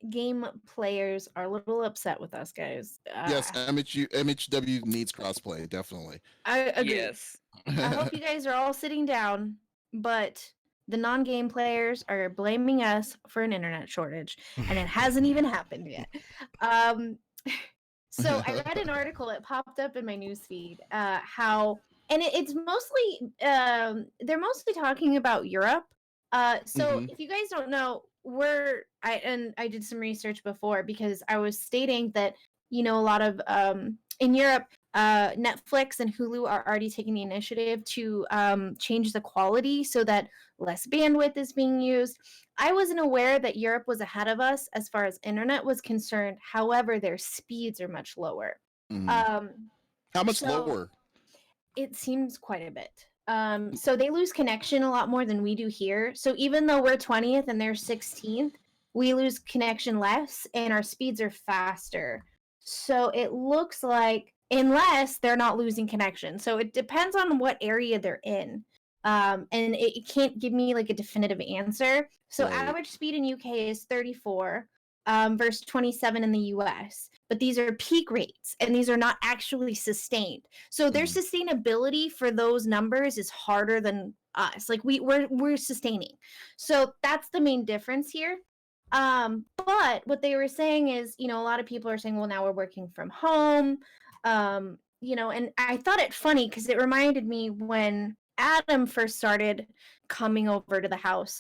game players are a little upset with us, guys. Yes, MHW needs crossplay, definitely. I agree. Yes. I hope you guys are all sitting down, but the non-game players are blaming us for an internet shortage, and it hasn't even happened yet. So I read an article, it popped up in my newsfeed, it's mostly, they're mostly talking about Europe. So if you guys don't know, I did some research before because I was stating that, a lot of, in Europe, Netflix and Hulu are already taking the initiative to change the quality so that less bandwidth is being used. I wasn't aware that Europe was ahead of us as far as internet was concerned. However, their speeds are much lower. How much lower? It seems quite a bit. So they lose connection a lot more than we do here. So even though we're 20th and they're 16th, we lose connection less and our speeds are faster. So it looks like, unless they're not losing connection. So it depends on what area they're in. And it can't give me like a definitive answer. So average speed in UK is 34 versus 27 in the US. But these are peak rates and these are not actually sustained. So their sustainability for those numbers is harder than us. Like we're sustaining. So that's the main difference here. But what they were saying is, a lot of people are saying, well, now we're working from home. And I thought it funny because it reminded me when Adam first started coming over to the house.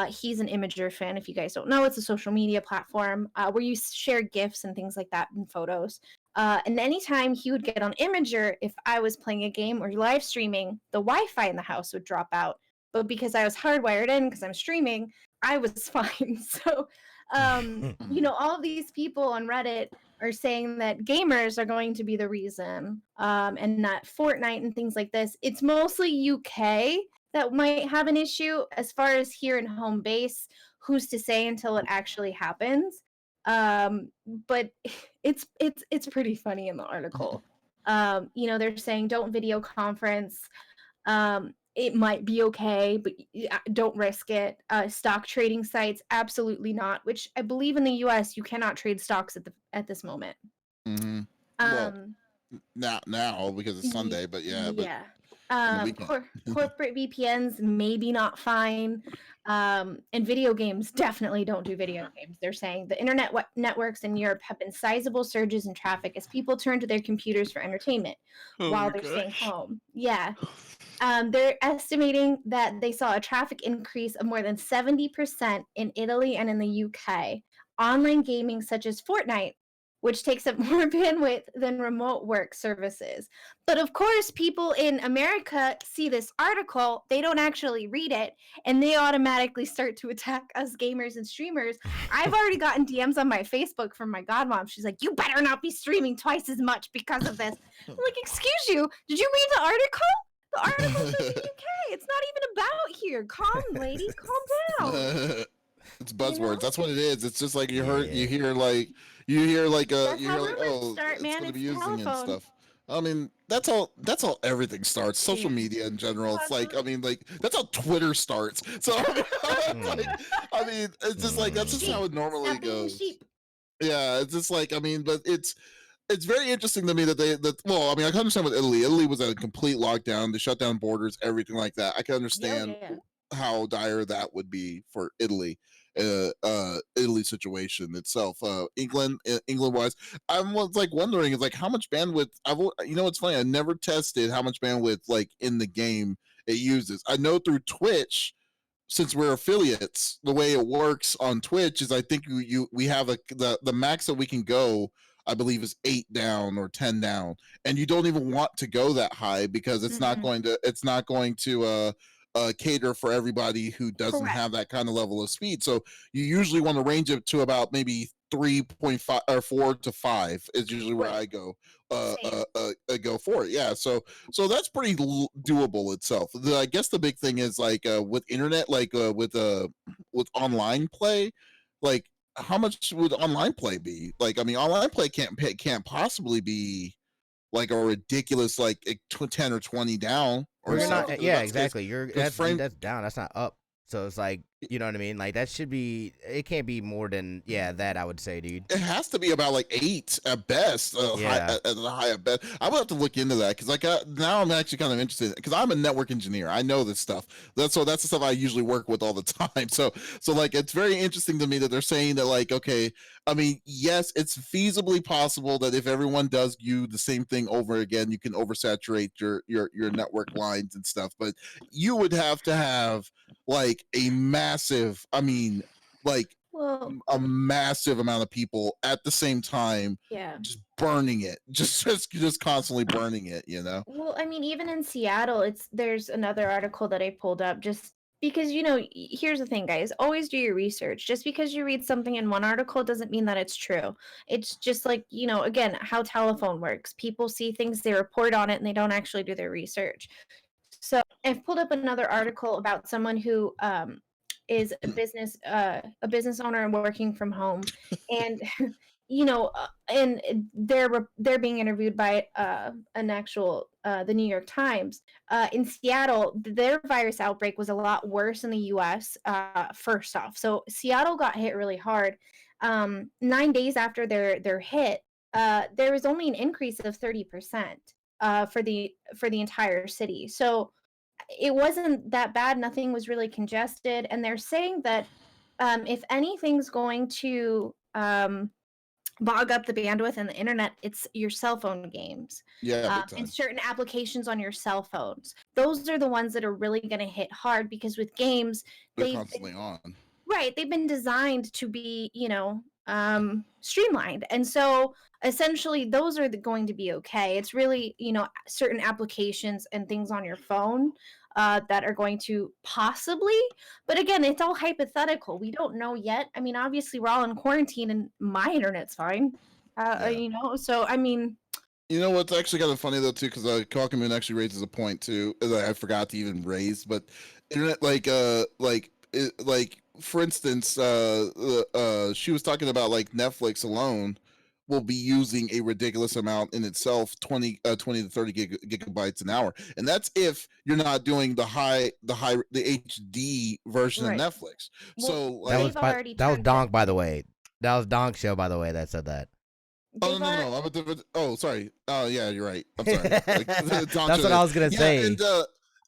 He's an Imager fan. If you guys don't know, it's a social media platform where you share GIFs and things like that and photos. And anytime he would get on Imager, if I was playing a game or live streaming, the Wi-Fi in the house would drop out. But because I was hardwired in because I'm streaming, I was fine. So, all of these people on Reddit are saying that gamers are going to be the reason, and not Fortnite and things like this. It's mostly UK that might have an issue. As far as here in home base, who's to say until it actually happens? But it's pretty funny in the article. They're saying don't video conference. it might be okay, but don't risk it. Stock trading sites, absolutely not. Which I believe in the U.S. you cannot trade stocks at this moment. Mm-hmm. Well, Um, now because it's Sunday, but yeah, but yeah. on the weekend. Corporate VPNs, maybe not fine. And video games, definitely don't do video games. They're saying the internet networks in Europe have been sizable surges in traffic as people turn to their computers for entertainment while they're staying home. Yeah. They're estimating that they saw a traffic increase of more than 70% in Italy and in the UK. Online gaming such as Fortnite, which takes up more bandwidth than remote work services. But of course, people in America see this article, they don't actually read it, and they automatically start to attack us gamers and streamers. I've already gotten DMs on my Facebook from my godmom. She's like, "You better not be streaming twice as much because of this." I'm like, "Excuse you, did you read the article? The article says the UK. It's not even about here. Calm, lady, calm down." It's buzzwords. You know? That's what it is. It's just like you heard. Yeah. You hear like That's how rumors oh, start, it's man. going to It's be the using and telephone. stuff. I mean, that's how everything starts. Social Yeah. media in general. It's like, I Absolutely. mean, like that's how Twitter starts. So I mean, it's just like that's just how it normally Stop being goes. sheep. Yeah, it's just like, I mean, but it's very interesting to me well, I mean, I can understand with Italy. Italy was at a complete lockdown. They shut down borders, everything like that. I can understand Yeah. how dire that would be for Italy. Italy situation itself. England wise, I was like wondering, is like how much bandwidth. It's funny. I never tested how much bandwidth like in the game it uses. I know through Twitch, since we're affiliates, the way it works on Twitch is I think we have the max that we can go, I believe, is 8 down or 10 down, and you don't even want to go that high because it's not going to cater for everybody who doesn't Correct. have that kind of level of speed. So you usually want to range it to about maybe 3.5 or 4 to 5 is usually where Right. I go go for it. Yeah, so that's pretty doable itself. I guess the big thing is like with internet, like with online play, like how much would online play be? Like, I mean, online play can't possibly be like a ridiculous like 10 or 20 down or You're something. not. If Yeah, that's the case, exactly. You're 'cause that's down. That's not up. So it's like, you know what I mean. Like that should be. It can't be more than that. I would say, dude. it has to be about like 8 at best, Yeah. high at best. I would have to look into that because like now I'm actually kind of interested because I'm a network engineer. I know this stuff. That's the stuff I usually work with all the time. So like it's very interesting to me that they're saying that like, okay, I mean, yes, it's feasibly possible that if everyone does you the same thing over again, you can oversaturate your network lines and stuff. But you would have to have like a massive, I mean, like Well, a massive amount of people at the same time yeah. just burning it, just constantly burning it, you know. Well, I mean, even in Seattle, there's another article that I pulled up just because, here's the thing, guys, always do your research. Just because you read something in one article doesn't mean that it's true. It's just like, again, how telephone works. People see things, they report on it, and they don't actually do their research. So I've pulled up another article about someone who is a business owner and working from home, and and they're being interviewed by an actual the New York Times. In Seattle, their virus outbreak was a lot worse in the U.S. First off, so Seattle got hit really hard. 9 days after their hit, there was only an increase of 30% for the entire city. So it wasn't that bad. Nothing was really congested, and they're saying that if anything's going to bog up the bandwidth and the internet, it's your cell phone games Yeah, big and time. certain applications on your cell phones. Those are the ones that are really going to hit hard because with games, They're they've constantly on. right, they've been designed to be, streamlined. And so essentially those are going to be okay. It's really, certain applications and things on your phone that are going to possibly, but again, it's all hypothetical. We don't know yet. I mean, obviously we're all in quarantine and my internet's fine. Yeah. So I mean, You know what's actually kind of funny though too, because Kalkamoon actually raises a point too that I forgot to even raise. But internet, like for instance, she was talking about like Netflix alone. will be using a ridiculous amount in itself, 20 to 30 gigabytes an hour, and that's if you're not doing the HD version Right. of Netflix. Well, So That like, was that was Donk, by the way. That was Donk show, by the way, that said that. oh no. Oh, sorry. Oh yeah, you're right. I'm sorry. That's what I was gonna say. And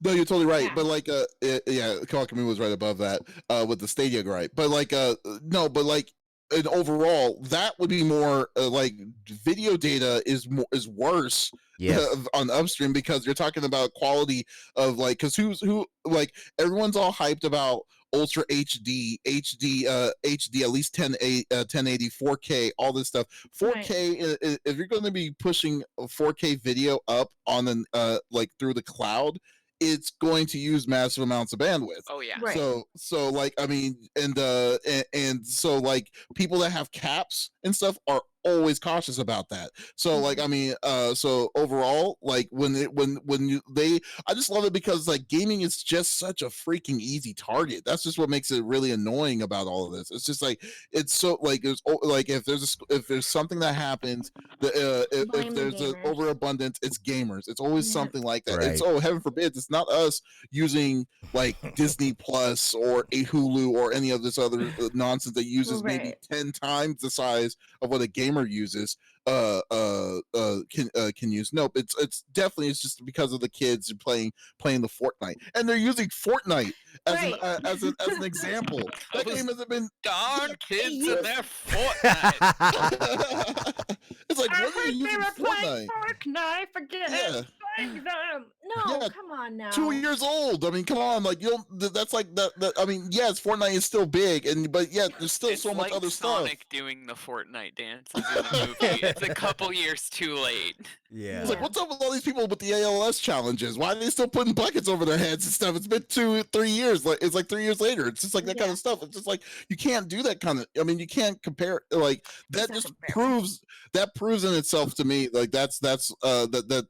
no, you're totally right. Yeah. But like, yeah, Kawakami was right above that with the Stadia gripe. But like, no, but like, and overall, that would be more like video data is worse Yes. on upstream, because you're talking about quality of like, because who like everyone's all hyped about ultra HD, HD at least 1080, 4K, all this stuff. 4K, if you're going to be pushing a 4K video up on an like through the cloud, it's going to use massive amounts of bandwidth. Oh yeah. Right. So like, I mean, and so like people that have caps and stuff are always cautious about that. So like, I mean, so overall, like when I just love it because like gaming is just such a freaking easy target. That's just what makes it really annoying about all of this. It's just like, it's so like, there's like, if there's something that happens, if Blame the there's an gamers. overabundance, it's gamers. It's always Yeah. something like that. Right. It's, oh, heaven forbid, it's not us using like Disney Plus or a Hulu or any of this other nonsense that uses maybe Right. 10 times the size of what a gamer uses can use. Nope, it's definitely, it's just because of the kids playing the Fortnite, and they're using Fortnite as Right. as an example. That game hasn't been Darn kids you- and their Fortnite. It's like, I what are heard you they using were playing Fortnite? Fortnite. Forget Yeah. playing them. No, Yeah, come on now. 2 years old. I mean, come on, like, you don't. That's like that. I mean, yes, Fortnite is still big, but yet there's still It's so much like other Sonic stuff. doing the Fortnite dances in the movie. It's a couple years too late. Yeah. It's like, what's up with all these people with the ALS challenges? Why are they still putting buckets over their heads and stuff? It's been 2-3 years. Like, it's like 3 years later. It's just like that kind of stuff. It's just like, you can't do that kind of. I mean, you can't compare. Like, that not just comparable. proves in itself to me. Like, that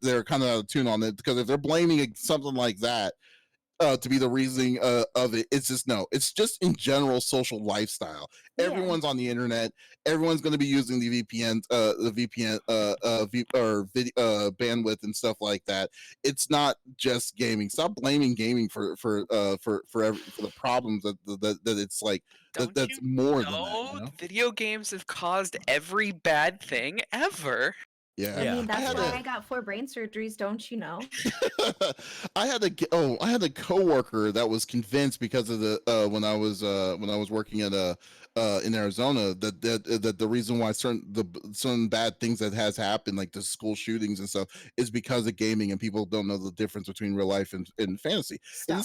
they're kind of out of tune on it, because if they're blaming something like that to be the reasoning of it, it's just no. It's just in general social lifestyle. Yeah. Everyone's on the internet. Everyone's going to be using the VPN, bandwidth and stuff like that. It's not just gaming. Stop blaming gaming for the problems that it's like. Don't That's you more than know, that. You know? video games have caused every bad thing ever. Yeah. I mean, I that's had why a- I got 4 brain surgeries, don't you know? I had a coworker that was convinced, because of the when I was working at in Arizona, that the reason why certain bad things that has happened, like the school shootings and stuff, is because of gaming, and people don't know the difference between real life and fantasy. And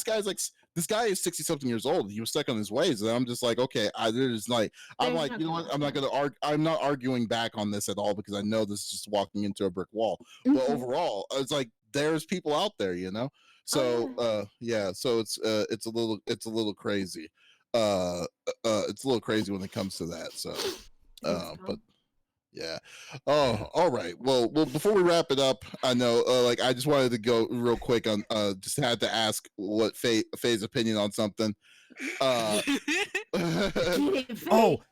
this guy is 60 something years old. He was stuck on his ways, and I'm just like, okay, There's I'm like, no you know what? I'm not connection. gonna I'm not arguing back on this at all, because I know this is just walking into a brick wall. But Mhm. overall, it's like, there's people out there, you know. So yeah, so it's a little crazy. It's a little crazy when it comes to that. So but yeah. Oh, all right. Well, before we wrap it up, I know, like, I just wanted to go real quick on, just had to ask what Faye's opinion on something. Oh,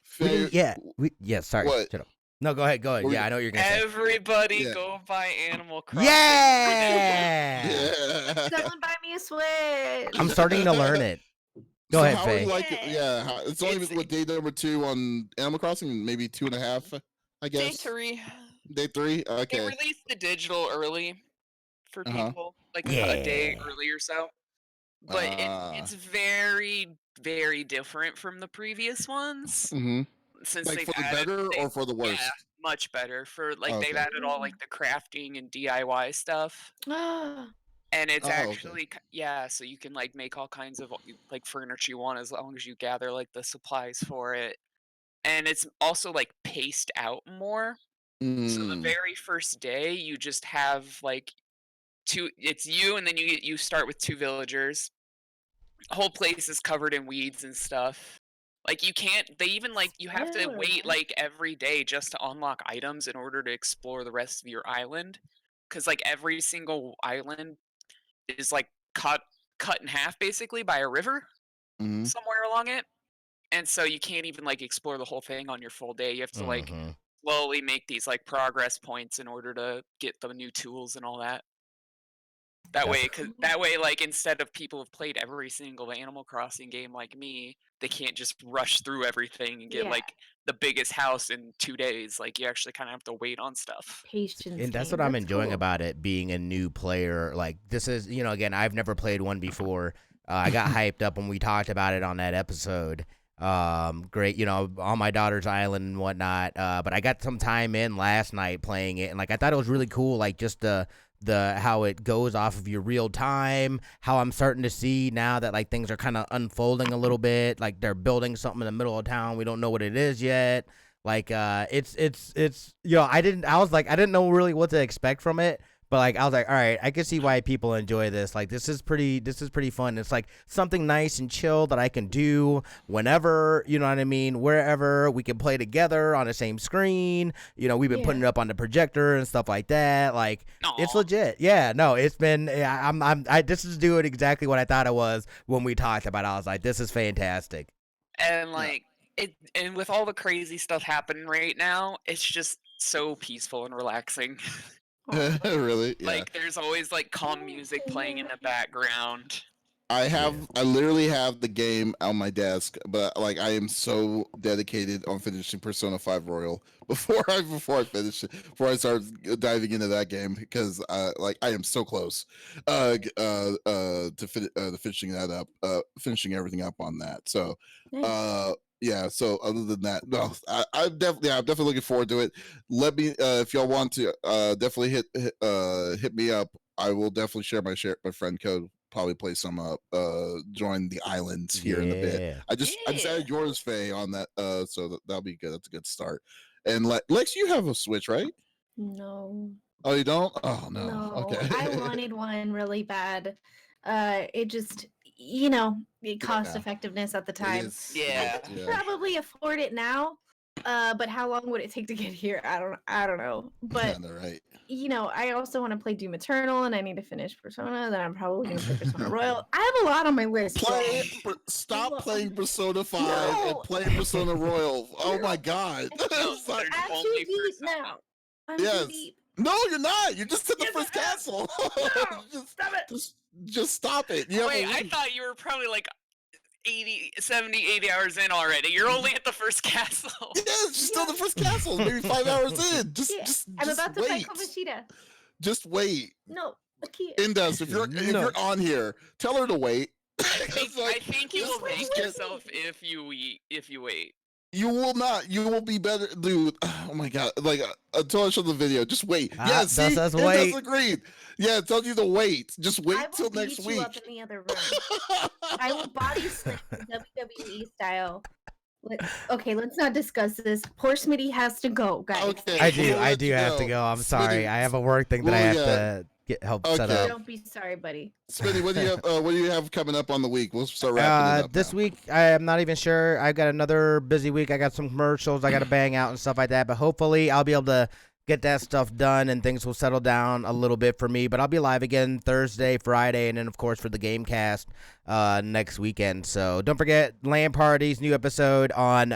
Faye, sorry. What? Shut up. No, go ahead. What Yeah, I know what you're gonna say. Everybody Yeah. go buy Animal Crossing. Yeah. Yeah. Someone buy me a Switch. I'm starting to learn it. Go ahead, How would Faye. you like it? Yeah, it's only It's- what, day number 2 on Animal Crossing, maybe 2.5, I Day guess. 3. Day 3. They Okay. released the digital early for Uh-huh. people, like a day Yeah. early or so. But it's very, very different from the previous ones. Mm-hmm. Since Like, they've for the added, better or for the worse? yeah, much better. For like, Okay. they've added all like the crafting and DIY stuff. Ah, And it's Oh, okay. actually, yeah, so you can like make all kinds of like furniture you want, as long as you gather like the supplies for it. And it's also like paced out more. So the Mm. very first day you just have like it's you, and then you start with 2 villagers. Whole place is covered in weeds and stuff. Like, you can't, they even like, you have to Spoiler wait alert. like every day just to unlock items in order to explore the rest of your island. Cause like every single island is like cut in half basically by a river Mhm. somewhere along it. And so you can't even like explore the whole thing on your full day. You have to like Mhm. slowly make these like progress points in order to get the new tools and all that. That way, like instead of people have played every single Animal Crossing game like me, they can't just rush through everything and get Yeah. like the biggest house in 2 days. Like you actually kind of have to wait on stuff. Patience. And that's game. what I'm That's enjoying cool. about it, being a new player. Like, this is, again, I've never played one before. I got hyped up when we talked about it on that episode. Great, on my daughter's island and whatnot. But I got some time in last night playing it, and like I thought it was really cool. Like just the how it goes off of your real time. How I'm starting to see now that like things are kind of unfolding a little bit. Like they're building something in the middle of town. We don't know what it is yet. Like I didn't know really what to expect from it. But like I was like, all right, I can see why people enjoy this. Like this is pretty fun. It's like something nice and chill that I can do whenever, you know what I mean, wherever we can play together on the same screen. We've been putting it up on the projector and stuff like that. Like it's legit. Yeah, no, it's been. This is doing exactly what I thought it was when we talked about it. I was like, this is fantastic. And like and with all the crazy stuff happening right now, it's just so peaceful and relaxing. Really? Yeah. Like there's always like calm music playing in the background. I literally have the game on my desk, but like I am so dedicated on finishing Persona 5 Royal before I finish it, before I start diving into that game, because like I am so close to finishing that up, finishing everything up on that. So yeah, so other than that, no, I'm definitely looking forward to it. Let me if y'all want to definitely hit me up. I will definitely share my friend code. Probably play some join the islands here in a bit. I just added yours, Faye, on that, so that'll be good. That's a good start. And Lex, you have a Switch, right? No. Oh, you don't? Oh no. No. Okay. I wanted one really bad. It just cost effectiveness at the time. Yeah. I could probably afford it now. But how long would it take to get here? I don't know. But right. I also want to play Doom Eternal, and I need to finish Persona. Then I'm probably going to play Persona Royal. I have a lot on my list. Stop playing Persona 5 and play Persona Royal. Oh my god. I'm too deep now. I'm too deep. No, you're not. You're just in the first castle. Stop it. Just stop it. Wait, I thought you were probably like 70, 80 hours in already. You're only at the first castle. Yes, you're still the first castle. Maybe 5 hours in. I'm about to fight Kamoshida. Just wait. No, I can't. Indus, if you're on here, tell her to wait. I think you will thank yourself if you wait. You will not. You will be better, dude. Oh my god! Like until I show the video, just wait. Yeah, see, Indus agreed. Yeah, it tells you to wait. Just wait till next week. I will beat you up in the other room. I will body slam WWE style. Okay, let's not discuss this. Poor Smitty has to go, guys. Okay, I do have to go. I'm sorry. Smitty, I have a work thing that I have to get help set up. Don't be sorry, buddy. Smitty, what do you have coming up on the week? We'll start wrapping it up this week, I am not even sure. I've got another busy week. I got some commercials I got to bang out and stuff like that. But hopefully, I'll be able to get that stuff done and things will settle down a little bit for me. But I'll be live again Thursday, Friday, and then, of course, for the GameCast next weekend. So don't forget, LAN Parties, new episode on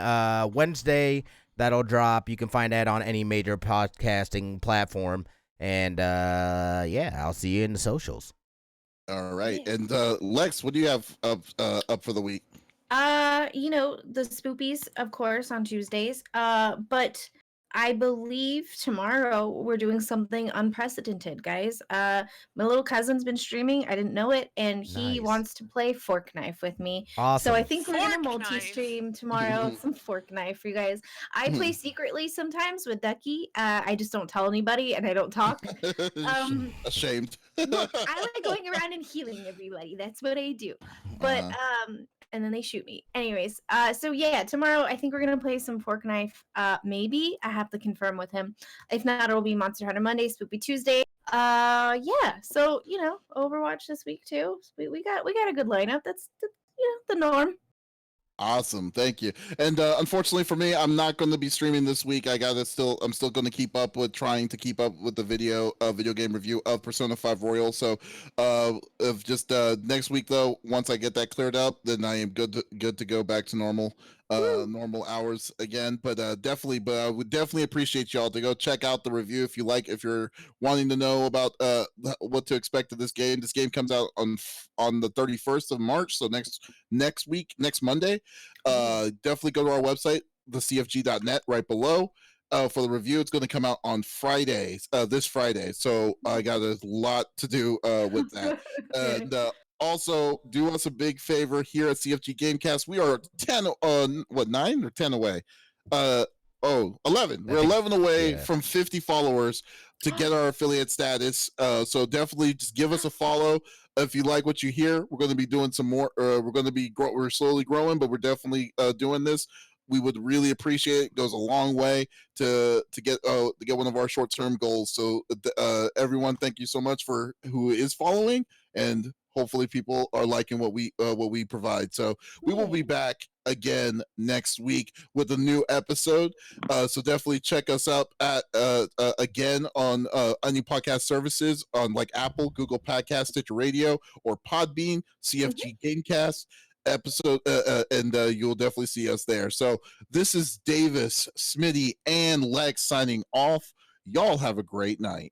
Wednesday. That'll drop. You can find that on any major podcasting platform. And, I'll see you in the socials. All right. And, Lex, what do you have up for the week? The Spoopies, of course, on Tuesdays. But I believe tomorrow we're doing something unprecedented, guys. My little cousin's been streaming. I didn't know it, and he wants to play Fork Knife with me. Awesome. So I think we're gonna multi-stream tomorrow. Some Fork Knife for you guys. I play secretly sometimes with Ducky. I just don't tell anybody, and I don't talk. Ashamed. Look, I like going around and healing everybody. That's what I do. But and then they shoot me. Anyways, so yeah, tomorrow I think we're gonna play some Fork Knife. Maybe I have to confirm with him. If not, it'll be Monster Hunter Monday, Spoopy Tuesday. So Overwatch this week too. We got a good lineup. That's the norm. Awesome, thank you. And unfortunately for me, I'm not going to be streaming this week. I'm still going to keep up with the video game review of Persona 5 Royal. So if just next week though, once I get that cleared up, then I am good to go back to normal. normal hours again, but I would definitely appreciate y'all to go check out the review if you're wanting to know about what to expect of this game. This game comes out on the 31st of March, so next week, next Monday. Definitely go to our website, thecfg.net, right below. For the review, it's going to come out on Fridays, this Friday. So I got a lot to do with that. And also, do us a big favor here at CFG GameCast. We are 9 or 10 away? 11. We're 11 away from 50 followers to get our affiliate status. So definitely just give us a follow if you like what you hear. We're going to be doing some more. We're slowly growing, but we're definitely doing this. We would really appreciate it. It goes a long way to get one of our short-term goals. So everyone, thank you so much for who is following, and hopefully people are liking what we provide. So we will be back again next week with a new episode. So definitely check us out at again on any podcast services on like Apple, Google Podcast, Stitcher Radio, or Podbean, CFG Gamecast episode, and you'll definitely see us there. So this is Davis, Smitty, and Lex signing off. Y'all have a great night.